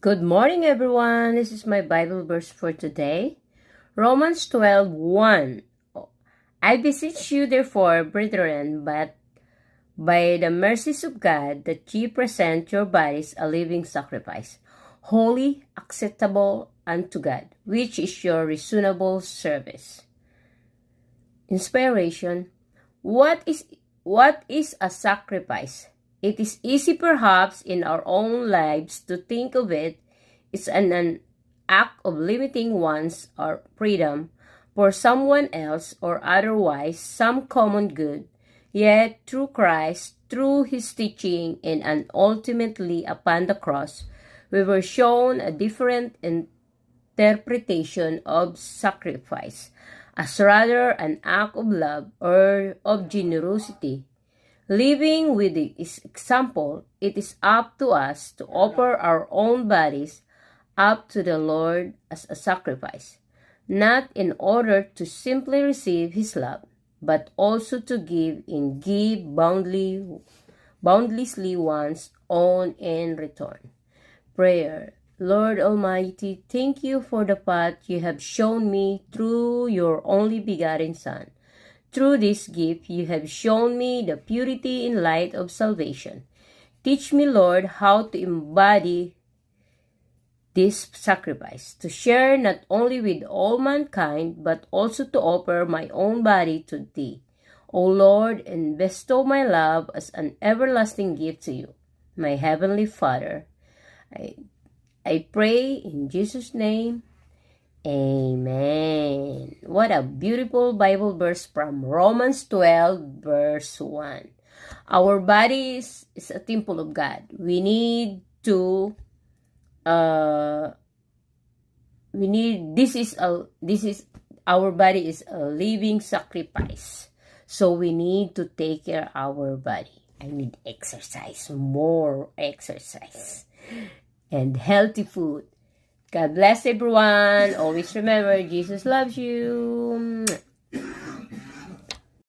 Good morning, everyone. This is my Bible verse for today. Romans 12:1. I beseech you, therefore, brethren, but by the mercies of God, that ye present your bodies a living sacrifice, holy, acceptable unto God, which is your reasonable service. Inspiration. What is a sacrifice? It is easy perhaps in our own lives to think of it as an act of limiting one's or freedom for someone else or otherwise some common good. Yet through Christ, through his teaching and ultimately upon the cross, we were shown a different interpretation of sacrifice as rather an act of love or of generosity. Living with this example, it is up to us to offer our own bodies up to the Lord as a sacrifice, not in order to simply receive His love, but also to give and give boundlessly one's own in return. Prayer. Lord Almighty, thank you for the path you have shown me through your only begotten Son. Through this gift, you have shown me the purity and light of salvation. Teach me, Lord, how to embody this sacrifice, to share not only with all mankind, but also to offer my own body to Thee, O Lord, and bestow my love as an everlasting gift to you, my Heavenly Father. I pray in Jesus' name. Amen. What a beautiful Bible verse from Romans 12, verse 1. Our body is a temple of God. We need to our body is a living sacrifice. So we need to take care of our body. I need exercise, more exercise, and healthy food. God bless everyone. Always remember, Jesus loves you.